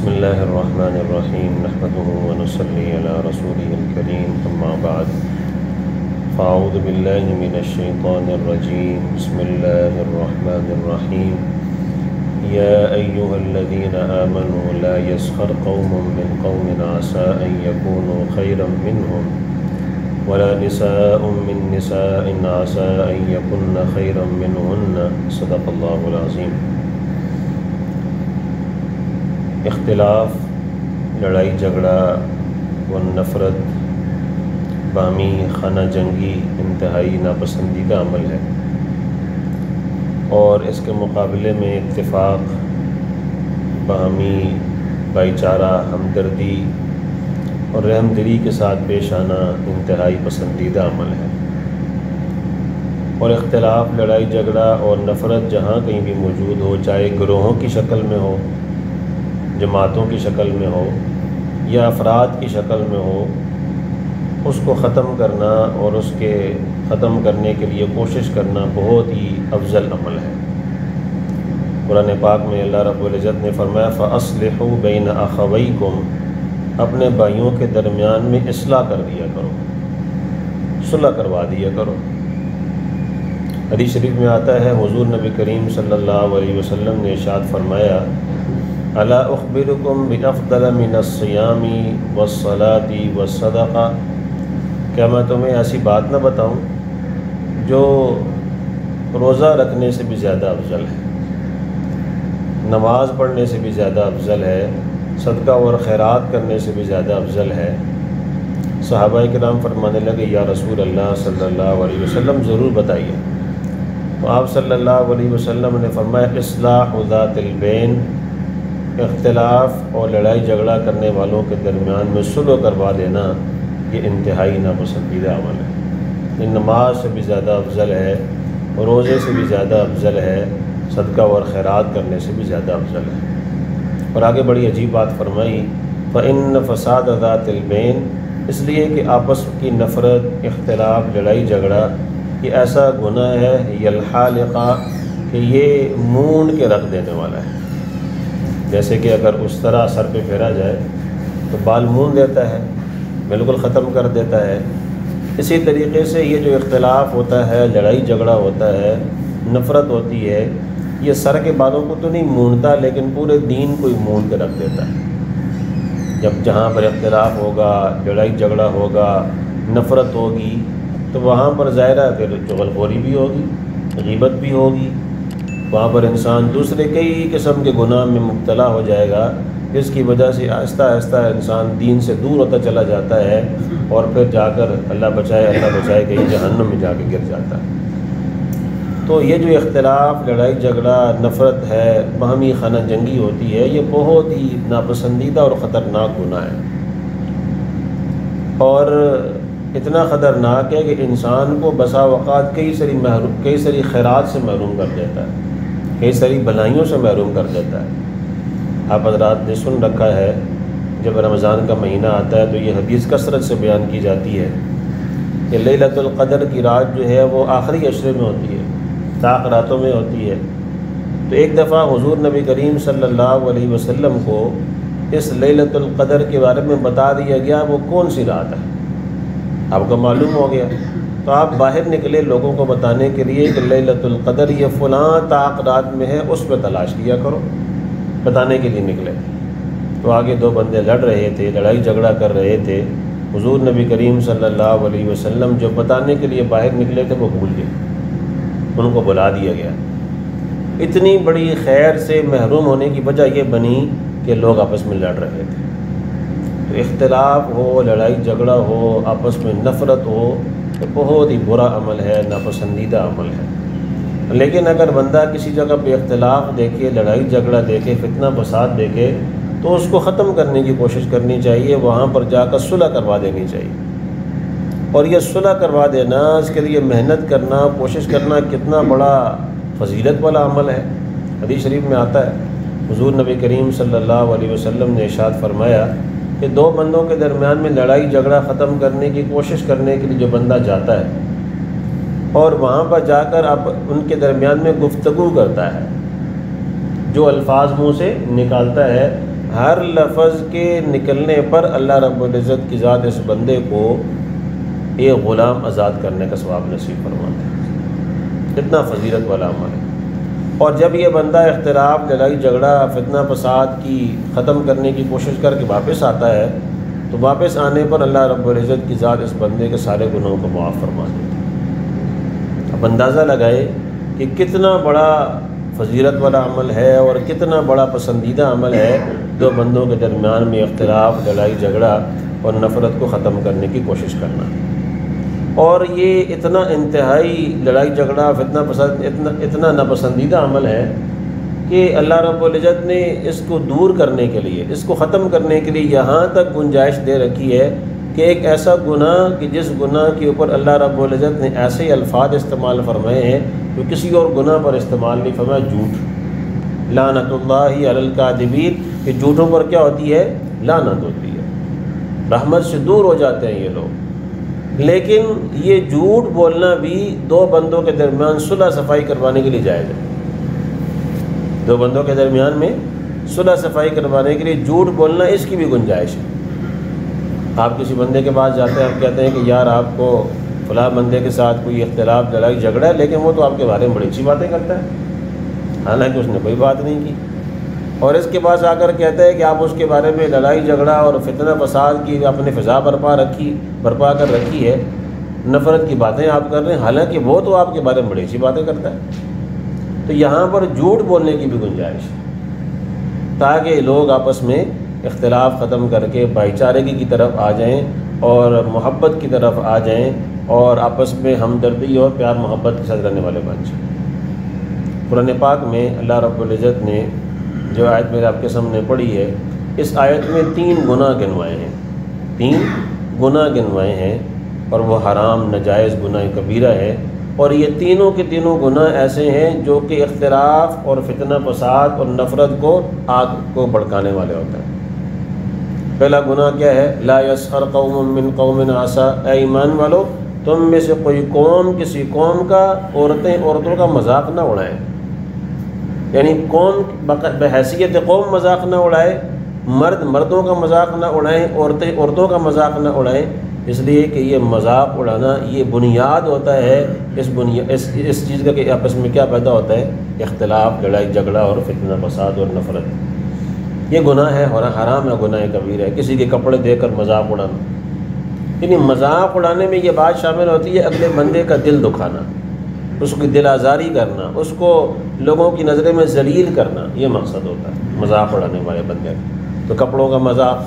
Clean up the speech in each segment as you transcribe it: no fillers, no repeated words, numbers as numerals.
بسم اللہ الرحمن الرحیم نحمده ونصلی علی رسوله الکریم اما بعد فاعوذ باللہ من الشیطان الرجیم بسم اللہ الرحمن الرحیم یا ایہا الذین آمنوا لا یسخر قوم من قوم عسى ان یکونوا خیرا منہم ولا نساء من نساء عسى ان یکن خیرا منہن صدق اللہ العظیم۔ اختلاف، لڑائی جھگڑا و نفرت، باہمی خانہ جنگی انتہائی ناپسندیدہ عمل ہے، اور اس کے مقابلے میں اتفاق، باہمی بھائی چارہ، ہمدردی اور رحم دلی کے ساتھ پیش آنا انتہائی پسندیدہ عمل ہے۔ اور اختلاف، لڑائی جھگڑا اور نفرت جہاں کہیں بھی موجود ہو، چاہے گروہوں کی شکل میں ہو، جماعتوں کی شکل میں ہو یا افراد کی شکل میں ہو، اس کو ختم کرنا اور اس کے ختم کرنے کے لیے کوشش کرنا بہت ہی افضل عمل ہے۔ قرآن پاک میں اللہ رب العزت نے فرمایا فَأَصْلِحُوا بَيْنَ أَخَوَيْكُمْ، اپنے بھائیوں کے درمیان میں اصلاح کر دیا کرو، صلح کروا دیا کرو۔ حدیث شریف میں آتا ہے، حضور نبی کریم صلی اللہ علیہ وسلم نے ارشاد فرمایا الا اخبرکم بافضل من الصیام والصلاۃ والصدقہ، کیا میں تمہیں ایسی بات نہ بتاؤں جو روزہ رکھنے سے بھی زیادہ افضل ہے، نماز پڑھنے سے بھی زیادہ افضل ہے، صدقہ اور خیرات کرنے سے بھی زیادہ افضل ہے۔ صحابہ کرام فرمانے لگے یا رسول اللہ صلی اللہ علیہ وسلم ضرور بتائیے۔ تو آپ صلی اللہ علیہ وسلم نے فرمایا اصلاح ذات البین، اختلاف اور لڑائی جھگڑا کرنے والوں کے درمیان میں صلح کروا دینا، یہ انتہائی ناپسندیدہ عمل ہے۔ یہ نماز سے بھی زیادہ افضل ہے، روزے سے بھی زیادہ افضل ہے، صدقہ اور خیرات کرنے سے بھی زیادہ افضل ہے۔ اور آگے بڑی عجیب بات فرمائی فَإِنَّ فَسَادَ ذَاتِ الْبَيْنِ، اس لیے کہ آپس کی نفرت، اختلاف، لڑائی جھگڑا یہ ایسا گناہ ہے یلحالقہ کہ یہ مونڈ کے رکھ دینے والا ہے۔ جیسے کہ اگر اس طرح سر پہ پھیرا جائے تو بال مون دیتا ہے، بالکل ختم کر دیتا ہے۔ اسی طریقے سے یہ جو اختلاف ہوتا ہے، لڑائی جھگڑا ہوتا ہے، نفرت ہوتی ہے، یہ سر کے بالوں کو تو نہیں مونتا لیکن پورے دین کو ہی مون کے رکھ دیتا ہے۔ جب جہاں پر اختلاف ہوگا، لڑائی جھگڑا ہوگا، نفرت ہوگی، تو وہاں پر ظاہر ہے پھر چغل خوری بھی ہوگی، غیبت بھی ہوگی، وہاں پر انسان دوسرے کئی قسم کے گناہ میں مبتلا ہو جائے گا، جس کی وجہ سے آہستہ آہستہ انسان دین سے دور ہوتا چلا جاتا ہے، اور پھر جا کر اللہ بچائے کہیں جہنم میں جا کے گر جاتا ہے۔ تو یہ جو اختلاف، لڑائی جھگڑا، نفرت ہے، باہمی خانہ جنگی ہوتی ہے، یہ بہت ہی ناپسندیدہ اور خطرناک گناہ ہے، اور اتنا خطرناک ہے کہ انسان کو بسا اوقات کئی ساری خیرات سے محروم کر دیتا ہے، کئی ساری بھلائیوں سے محروم کر دیتا ہے۔ آپ حضرات نے سن رکھا ہے جب رمضان کا مہینہ آتا ہے تو یہ حدیث کثرت سے بیان کی جاتی ہے کہ لیلۃ القدر کی رات جو ہے وہ آخری عشرے میں ہوتی ہے، طاق راتوں میں ہوتی ہے۔ تو ایک دفعہ حضور نبی کریم صلی اللہ علیہ وسلم کو اس لیلۃ القدر کے بارے میں بتا دیا گیا وہ کون سی رات ہے، آپ کو معلوم ہو گیا، تو آپ باہر نکلے لوگوں کو بتانے کے لیے کہ لیلۃ القدر یہ فلاں طاق رات میں ہے، اس پہ تلاش کیا کرو، بتانے کے لیے نکلے۔ تو آگے دو بندے لڑ رہے تھے، لڑائی جھگڑا کر رہے تھے، حضور نبی کریم صلی اللہ علیہ وسلم جو بتانے کے لیے باہر نکلے تھے وہ بھول گئے، ان کو بلا دیا گیا۔ اتنی بڑی خیر سے محروم ہونے کی وجہ یہ بنی کہ لوگ آپس میں لڑ رہے تھے۔ تو اختلاف ہو، لڑائی جھگڑا ہو، آپس میں نفرت ہو، تو بہت ہی برا عمل ہے، ناپسندیدہ عمل ہے۔ لیکن اگر بندہ کسی جگہ پہ اختلاف دیکھے، لڑائی جھگڑا دیکھے، فتنہ فساد دیکھے، تو اس کو ختم کرنے کی کوشش کرنی چاہیے، وہاں پر جا کر صلح کروا دینی چاہیے۔ اور یہ صلح کروا دینا، اس کے لیے محنت کرنا، کوشش کرنا کتنا بڑا فضیلت والا عمل ہے۔ حدیث شریف میں آتا ہے حضور نبی کریم صلی اللہ علیہ وسلم نے ارشاد فرمایا کہ دو بندوں کے درمیان میں لڑائی جھگڑا ختم کرنے کی کوشش کرنے کے لیے جو بندہ جاتا ہے اور وہاں پر جا کر اب ان کے درمیان میں گفتگو کرتا ہے، جو الفاظ منہ سے نکالتا ہے ہر لفظ کے نکلنے پر اللہ رب العزت کی ذات اس بندے کو ایک غلام آزاد کرنے کا ثواب نصیب فرماتا ہے۔ کتنا فضیلت والا عمل ہے۔ اور جب یہ بندہ اختلاف، لڑائی جھگڑا، فتنہ فساد کی ختم کرنے کی کوشش کر کے واپس آتا ہے تو واپس آنے پر اللہ رب العزت کی ذات اس بندے کے سارے گناہوں کو معاف فرما دیتی ہے۔ اب اندازہ لگائے کہ کتنا بڑا فضیلت والا عمل ہے اور کتنا بڑا پسندیدہ عمل ہے دو بندوں کے درمیان میں اختلاف، لڑائی جھگڑا اور نفرت کو ختم کرنے کی کوشش کرنا۔ اور یہ اتنا انتہائی لڑائی جھگڑا، فتنہ فساد اتنا ناپسندیدہ عمل ہے کہ اللہ رب العزت نے اس کو دور کرنے کے لیے، اس کو ختم کرنے کے لیے یہاں تک گنجائش دے رکھی ہے کہ ایک ایسا گناہ کہ جس گناہ کے اوپر اللہ رب العزت نے ایسے الفاظ استعمال فرمائے ہیں جو کسی اور گناہ پر استعمال نہیں فرمایا، جھوٹ۔ لعنت اللہ علی الکاذبین، کہ جھوٹوں پر کیا ہوتی ہے؟ لعنت ہوتی ہے، رحمت سے دور ہو جاتے ہیں یہ لوگ۔ لیکن یہ جھوٹ بولنا بھی دو بندوں کے درمیان صلح صفائی کروانے کے لیے جائز ہے۔ دو بندوں کے درمیان میں صلح صفائی کروانے کے لیے جھوٹ بولنا، اس کی بھی گنجائش ہے۔ آپ کسی بندے کے پاس جاتے ہیں، آپ کہتے ہیں کہ یار آپ کو فلاں بندے کے ساتھ کوئی اختلاف، لڑائی جھگڑا ہے، لیکن وہ تو آپ کے بارے میں بڑی اچھی باتیں کرتا ہے، حالانکہ اس نے کوئی بات نہیں کی۔ اور اس کے پاس آ کر کہتا ہے کہ آپ اس کے بارے میں لڑائی جھگڑا اور فتنہ فساد کی اپنے فضا برپا کر رکھی ہے، نفرت کی باتیں آپ کر رہے ہیں، حالانکہ وہ تو آپ کے بارے میں بڑی اچھی باتیں کرتا ہے۔ تو یہاں پر جھوٹ بولنے کی بھی گنجائش ہے تاکہ لوگ آپس میں اختلاف ختم کر کے بھائی چارگی کی طرف آ جائیں اور محبت کی طرف آ جائیں اور آپس میں ہمدردی اور پیار محبت کے ساتھ رہنے والے بن جائیں۔ قرآن پاک میں اللہ رب العزت نے جو آیت میرے آپ کے سامنے پڑھی ہے، اس آیت میں 3 گناہ گنوائے ہیں، 3 گناہ گنوائے ہیں، اور وہ حرام ناجائز گناہ کبیرہ ہے۔ اور یہ تینوں کے تینوں گناہ ایسے ہیں جو کہ اختلاف اور فتنہ فساد اور نفرت کو آگ کو بھڑکانے والے ہوتے ہیں۔ پہلا گناہ کیا ہے؟ لا یسخر قوم من قوم عسیٰ، اے ایمان والو تم میں سے کوئی قوم کسی قوم کا عورتوں کا مذاق نہ اڑائیں، یعنی قوم بحیثیت قوم مذاق نہ اڑائے، مرد مردوں کا مذاق نہ اڑائیں، عورتیں عورتوں کا مذاق نہ اڑائیں، اس لیے کہ یہ مذاق اڑانا یہ بنیاد ہوتا ہے اس چیز کا کہ آپس میں کیا پیدا ہوتا ہے؟ اختلاف، لڑائی جھگڑا اور فتنہ فساد اور نفرت۔ یہ گناہ ہے اور حرام ہے، گناہ کبیرہ ہے۔ کسی کے کپڑے دیکھ کر مذاق اڑانا، یعنی مذاق اڑانے میں یہ بات شامل ہوتی ہے اگلے بندے کا دل دکھانا، اس کی دل آزاری کرنا، اس کو لوگوں کی نظریں میں ذلیل کرنا، یہ مقصد ہوتا ہے مذاق اڑانے والے بندے کا۔ تو کپڑوں کا مذاق،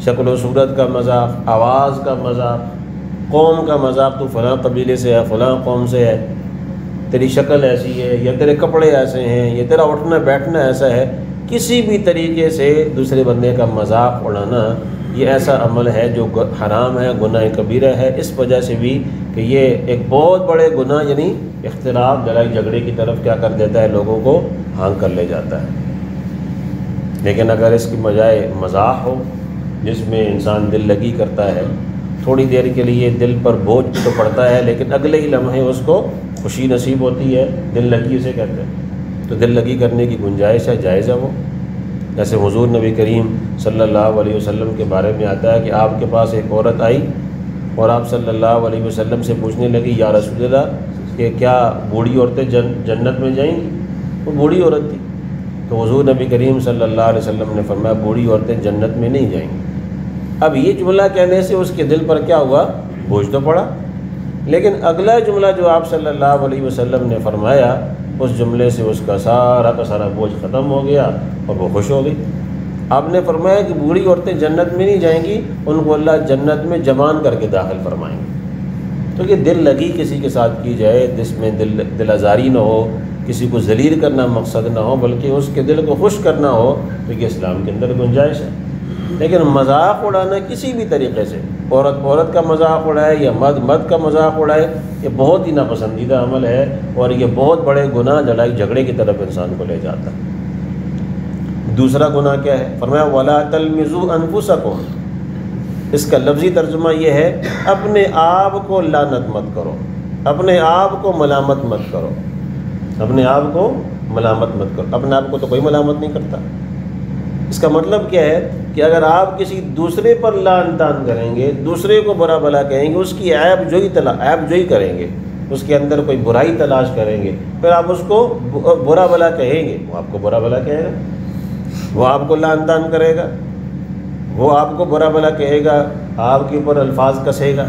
شکل و صورت کا مذاق، آواز کا مذاق، قوم کا مذاق، تو فلاں قبیلے سے ہے، فلاں قوم سے ہے، تیری شکل ایسی ہے، یا تیرے کپڑے ایسے ہیں، یا تیرا اٹھنا بیٹھنا ایسا ہے، کسی بھی طریقے سے دوسرے بندے کا مذاق اڑانا یہ ایسا عمل ہے جو حرام ہے، گناہ کبیرہ ہے۔ اس وجہ سے بھی کہ یہ ایک بہت بڑے گناہ یعنی اختلاف، لڑائی جھگڑے کی طرف کیا کر دیتا ہے؟ لوگوں کو ہانک کر لے جاتا ہے۔ لیکن اگر اس کی بجائے مزاح ہو جس میں انسان دل لگی کرتا ہے، تھوڑی دیر کے لیے دل پر بوجھ تو پڑتا ہے لیکن اگلے ہی لمحے اس کو خوشی نصیب ہوتی ہے، دل لگی اسے کہتے ہیں، تو دل لگی کرنے کی گنجائش ہے، جائز ہے وہ۔ جیسے حضور نبی کریم صلی اللہ علیہ وسلم کے بارے میں آتا ہے کہ آپ کے پاس ایک عورت آئی اور آپ صلی اللہ علیہ وسلم سے پوچھنے لگی، یا رسول اللہ کہ کیا بوڑھی عورتیں جنت میں جائیں گی؟ وہ بوڑھی عورت تھی، تو حضور نبی کریم صلی اللہ علیہ وسلم نے فرمایا بوڑھی عورتیں جنت میں نہیں جائیں گی۔ اب یہ جملہ کہنے سے اس کے دل پر کیا ہوا؟ بوجھ تو پڑا، لیکن اگلا جملہ جو آپ صلی اللہ علیہ وسلم نے فرمایا، اس جملے سے اس کا سارا کا سارا بوجھ ختم ہو گیا اور وہ خوش ہو گئی۔ آپ نے فرمایا کہ بوڑھی عورتیں جنت میں نہیں جائیں گی، ان کو اللہ جنت میں جوان کر کے داخل فرمائیں گے۔ تو یہ دل لگی کسی کے ساتھ کی جائے جس میں دل آزاری نہ ہو، کسی کو ذلیل کرنا مقصد نہ ہو، بلکہ اس کے دل کو خوش کرنا ہو، تو یہ اسلام کے اندر گنجائش ہے۔ لیکن مذاق اڑانا کسی بھی طریقے سے، عورت کا مذاق اڑائے یا مرد کا مذاق اڑائے، یہ بہت ہی ناپسندیدہ عمل ہے اور یہ بہت بڑے گناہ، لڑائی جھگڑے کی طرف انسان کو لے جاتا ہے۔ دوسرا گناہ کیا ہے؟ فرمایا وَلَا تَلْمِزُوا أَنفُسَكُمْ، اس کا لفظی ترجمہ یہ ہے اپنے آپ کو لعنت مت کرو، اپنے آپ کو ملامت مت کرو، اپنے آپ کو ملامت مت کرو۔ اپنے آپ کو تو کوئی ملامت نہیں کرتا، اس کا مطلب کیا ہے کہ اگر آپ کسی دوسرے پر لعن طعن کریں گے، دوسرے کو برا بھلا کہیں گے، اس کی عیب جوئی کریں گے، اس کے اندر کوئی برائی تلاش کریں گے، پھر آپ اس کو برا بھلا کہیں گے، وہ آپ کو برا بھلا کہے گا، وہ آپ کو لعن طعن کرے گا، وہ آپ کو برا بھلا کہے گا، آپ کے اوپر الفاظ کسے گا۔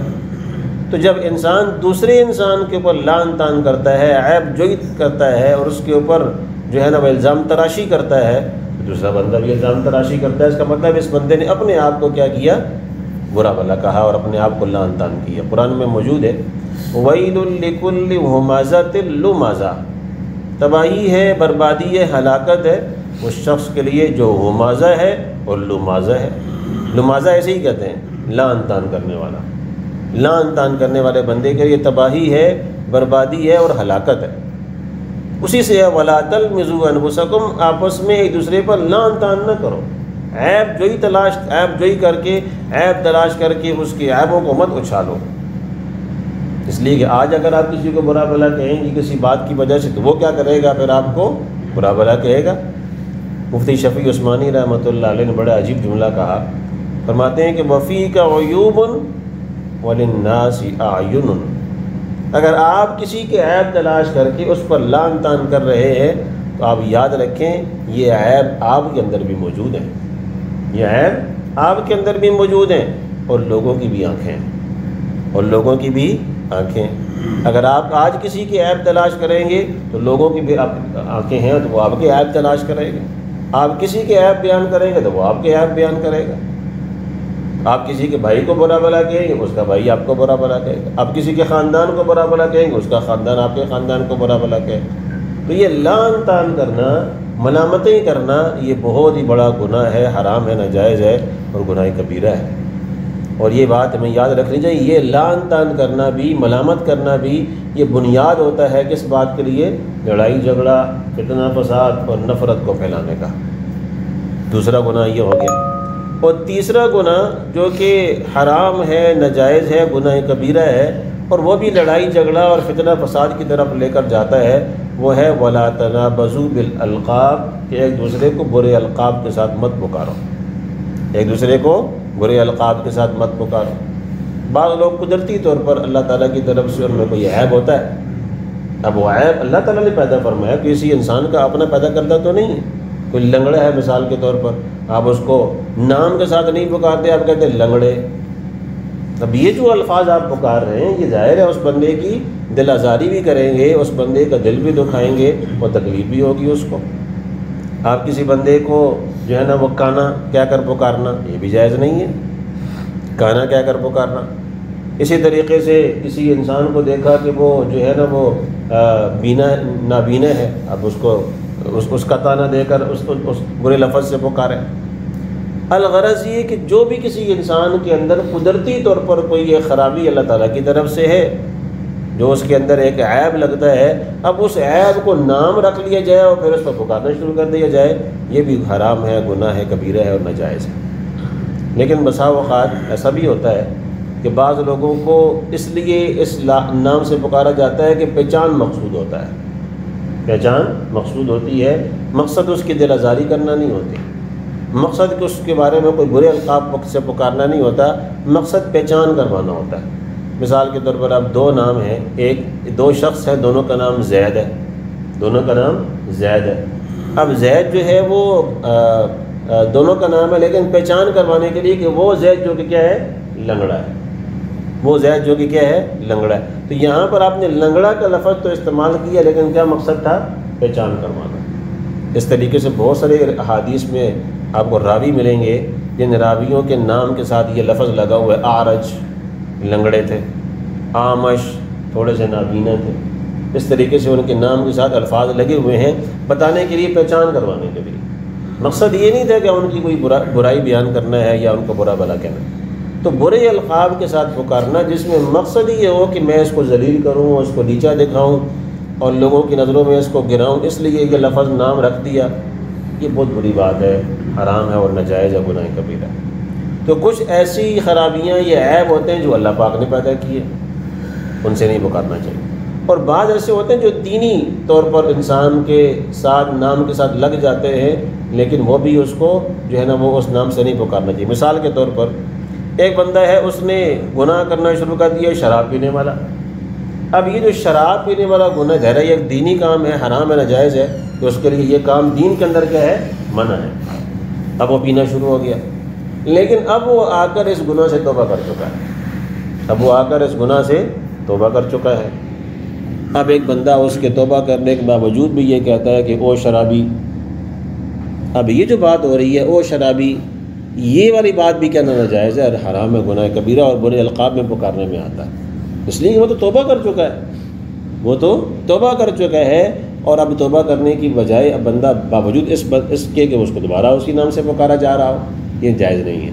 تو جب انسان دوسرے انسان کے اوپر لعن طعن کرتا ہے، عیب جوئی کرتا ہے، اور اس کے اوپر جو ہے نا وہ الزام تراشی کرتا ہے، دوسرا بندہ بھی الزام تراشی کرتا ہے، اس کا مطلب اس بندے نے اپنے آپ کو کیا کیا؟ برا بھلا کہا اور اپنے آپ کو لعن طعن کیا۔ قرآن میں موجود ہے وَيْلٌ لِكُلِّ هُمَزَةٍ لُمَزَةٍ، تباہی ہے، بربادی ہے، ہلاکت ہے اس شخص کے لیے جو ہمازہ ہے اور لمازہ ہے۔ لمازہ ایسے ہی کہتے ہیں، لعن طعن کرنے والا، لعن طعن کرنے والے بندے کے لیے تباہی ہے، بربادی ہے اور ہلاکت ہے۔ اسی سے وَلَا تَلْمِزُوا أَنفُسَكُمْ، آپس میں ایک دوسرے پر لعن طعن نہ کرو، عیب جوئی تلاش کر کے اس کی عیبوں کو مت اچھالو۔ اس لیے کہ آج اگر آپ کسی کو برا بھلا کہیں گے کسی بات کی وجہ سے، تو وہ کیا کرے گا؟ پھر آپ کو برا بھلا کہے گا۔ مفتی شفیع عثمانی رحمۃ اللہ علیہ نے بڑا عجیب جملہ کہا، فرماتے ہیں کہ وَفِيكَ عُيُوبٌ وَلِلنَّاسِ أَعْيُنٌ، اگر آپ کسی کے عیب تلاش کر کے اس پر لعن طعن کر رہے ہیں تو آپ یاد رکھیں یہ عیب آپ کے اندر بھی موجود ہے، یہ عیب آپ کے اندر بھی موجود ہیں، اور لوگوں کی بھی آنکھیں ہیں، اور لوگوں کی بھی آنکھیں۔ اگر آپ آج کسی کے عیب تلاش کریں گے تو لوگوں کی بھی آنکھیں ہیں، تو وہ آپ کے عیب تلاش کریں گے۔ آپ کسی کے عیب بیان کریں گے تو وہ آپ کے عیب بیان کرے گا۔ آپ کسی کے بھائی کو برا بھلا کہیں گے، اس کا بھائی آپ کو برا بھلا کہے گا۔ آپ کسی کے خاندان کو برا بھلا کہیں گے، اس کا خاندان آپ کے خاندان کو برا بھلا کہے گا۔ تو یہ لعن طعن کرنا، ملامتیں کرنا، یہ بہت ہی بڑا گناہ ہے، حرام ہے، ناجائز ہے اور گناہ کبیرہ ہے۔ اور یہ بات ہمیں یاد رکھنی چاہیے، یہ لعن طعن کرنا بھی، ملامت کرنا بھی، یہ بنیاد ہوتا ہے کس بات کے لیے؟ لڑائی جھگڑا، فتنہ فساد اور نفرت کو پھیلانے کا۔ دوسرا گناہ یہ ہو گیا۔ اور تیسرا گناہ جو کہ حرام ہے، ناجائز ہے، گناہ کبیرہ ہے، اور وہ بھی لڑائی جھگڑا اور فتنہ فساد کی طرف لے کر جاتا ہے، وہ ہے وَلَا تَنَابَزُوا بِالْأَلْقَابِ، کہ ایک دوسرے کو برے القاب کے ساتھ مت پکارو، ایک دوسرے کو برے القاب کے ساتھ مت پکارو۔ بعض لوگ قدرتی طور پر اللہ تعالیٰ کی طرف سے ان میں کوئی عیب ہوتا ہے، اب وہ عیب اللہ تعالیٰ نے پیدا فرمایا، کسی انسان کا اپنا پیدا کردہ تو نہیں ہے۔ کوئی لنگڑا ہے مثال کے طور پر، آپ اس کو نام کے ساتھ نہیں پکارتے، آپ کہتے ہیں لنگڑے۔ اب یہ جو الفاظ آپ پکار رہے ہیں، یہ ظاہر ہے اس بندے کی دل آزاری بھی کریں گے، اس بندے کا دل بھی دکھائیں گے، اور تکلیف بھی ہوگی اس کو۔ آپ کسی بندے کو جو ہے نا وہ کانا کہہ کر پکارنا، یہ بھی جائز نہیں ہے، کانا کہہ کر پکارنا۔ اسی طریقے سے کسی انسان کو دیکھا کہ وہ جو ہے نا وہ نابینا ہے، اب اس کا تانا دے کر اس برے لفظ سے پکارے۔ الغرض یہ کہ جو بھی کسی انسان کے اندر قدرتی طور پر کوئی یہ خرابی اللہ تعالیٰ کی طرف سے ہے، جو اس کے اندر ایک عیب لگتا ہے، اب اس عیب کو نام رکھ لیا جائے اور پھر اس پر پکارنا شروع کر دیا جائے، یہ بھی حرام ہے، گناہ ہے، کبیرہ ہے اور ناجائز ہے۔ لیکن بسا اوقات ایسا بھی ہوتا ہے کہ بعض لوگوں کو اس لیے اس نام سے پکارا جاتا ہے کہ پہچان مقصود ہوتا ہے، پہچان مقصود ہوتی ہے، مقصد اس کی دل آزاری کرنا نہیں ہوتی، مقصد کہ اس کے بارے میں کوئی برے القاب سے پکارنا نہیں ہوتا، مقصد پہچان کروانا ہوتا ہے۔ مثال کے طور پر اب دو نام ہیں، دو شخص ہیں، دونوں کا نام زید ہے، دونوں کا نام زید ہے۔ اب زید جو ہے وہ دونوں کا نام ہے، لیکن پہچان کروانے کے لیے کہ وہ زید جو کہ کیا ہے؟ لنگڑا ہے، وہ زید جو کہ کیا ہے؟ لنگڑا ہے۔ تو یہاں پر آپ نے لنگڑا کا لفظ تو استعمال کیا، لیکن کیا مقصد تھا؟ پہچان کروانا۔ اس طریقے سے بہت سارے احادیث میں آپ کو راوی ملیں گے جن راویوں کے نام کے ساتھ یہ لفظ لگا ہوا ہے۔ اعرج لنگڑے تھے، آمش تھوڑے سے نابینا تھے، اس طریقے سے ان کے نام کے ساتھ الفاظ لگے ہوئے ہیں بتانے کے لیے، پہچان کروانے کے لیے۔ مقصد یہ نہیں تھا کہ ان کی کوئی برائی بیان کرنا ہے یا ان کو برا بھلا کہنا ہے۔ تو برے القاب کے ساتھ پکارنا جس میں مقصد یہ ہو کہ میں اس کو ذلیل کروں، اس کو نیچا دکھاؤں اور لوگوں کی نظروں میں اس کو گراؤں، اس لیے یہ لفظ نام رکھ دیا، یہ بہت بری بات ہے، حرام ہے اور ناجائز ہے، گناہ کبیرہ ہے۔ تو کچھ ایسی خرابیاں، یہ عیب ہوتے ہیں جو اللہ پاک نے پیدا کیے، ان سے نہیں پکارنا چاہیے۔ اور بعض ایسے ہوتے ہیں جو دینی طور پر انسان کے ساتھ نام کے ساتھ لگ جاتے ہیں، لیکن وہ بھی اس کو جو ہے نا وہ اس نام سے نہیں پکارنا چاہیے۔ مثال کے طور پر ایک بندہ ہے، اس نے گناہ کرنا شروع کر دیا، شراب پینے والا۔ اب یہ جو شراب پینے والا گناہ ظاہر ہے یہ ایک دینی کام ہے، حرام ہے، ناجائز ہے، تو اس کے لیے یہ کام دین کے اندر کیا ہے؟ منع ہے۔ اب وہ پینا شروع ہو گیا، لیکن اب وہ آ کر اس گناہ سے توبہ کر چکا ہے۔ اب ایک بندہ اس کے توبہ کرنے کے باوجود بھی یہ کہتا ہے کہ او شرابی، اب یہ جو بات ہو رہی ہے او شرابی، یہ والی بات بھی کہنا ناجائز ہے اور حرام ہے، گناہ کبیرہ اور برے القاب میں پکارنے میں آتا ہے، اس لیے کہ وہ تو توبہ کر چکا ہے، اور اب توبہ کرنے کی بجائے اب بندہ باوجود اس کے کہ اس کو دوبارہ اسی نام سے پکارا جا رہا ہو، یہ جائز نہیں ہے۔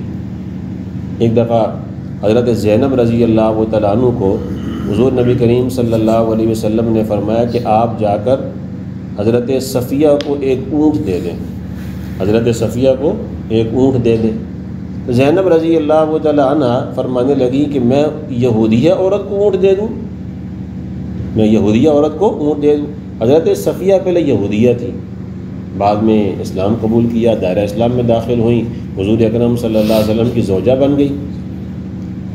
ایک دفعہ حضرت زینب رضی اللہ تعالیٰ عنہ کو حضور نبی کریم صلی اللہ علیہ وسلم نے فرمایا کہ آپ جا کر حضرت صفیہ کو ایک اونٹ دے دیں۔ زینب رضی اللہ تعالیٰ عنہ فرمانے لگی کہ میں یہودیہ عورت کو اونٹ دے دوں۔ حضرت صفیہ پہلے یہودیہ تھی، بعد میں اسلام قبول کیا، دائرہ اسلام میں داخل ہوئیں، حضور اکرم صلی اللہ علیہ وسلم کی زوجہ بن گئی۔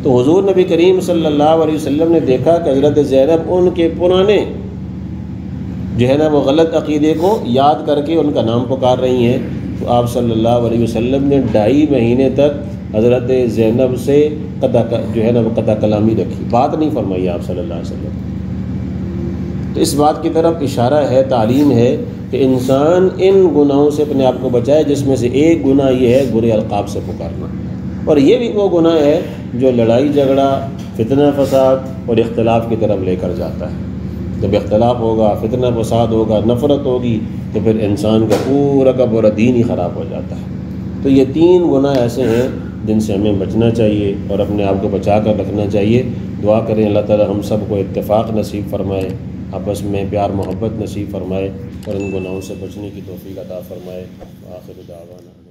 تو حضور نبی کریم صلی اللہ علیہ وسلم نے دیکھا کہ حضرت زینب ان کے پرانے جو ہے نا وہ غلط عقیدے کو یاد کر کے ان کا نام پکار رہی ہیں، تو آپ صلی اللہ علیہ وسلم نے 2.5 مہینے تک حضرت زینب سے قطع کلامی رکھی، بات نہیں فرمائی آپ صلی اللہ علیہ وسلم۔ تو اس بات کی طرف اشارہ ہے، تعلیم ہے کہ انسان ان گناہوں سے اپنے آپ کو بچائے، جس میں سے ایک گناہ یہ ہے برے القاب سے پکارنا، اور یہ بھی وہ گناہ ہے جو لڑائی جھگڑا، فتنہ فساد اور اختلاف کی طرف لے کر جاتا ہے۔ جب اختلاف ہوگا، فتنہ فساد ہوگا، نفرت ہوگی، تو پھر انسان کا پورا دین ہی خراب ہو جاتا ہے۔ تو یہ 3 گناہ ایسے ہیں جن سے ہمیں بچنا چاہیے اور اپنے آپ کو بچا کر رکھنا چاہیے۔ دعا کریں اللہ تعالی ہم سب کو اتفاق نصیب فرمائے، آپس میں پیار محبت نصیب فرمائے، اور ان گناہوں سے بچنے کی توفیق عطا فرمائے۔ آخر دعوانا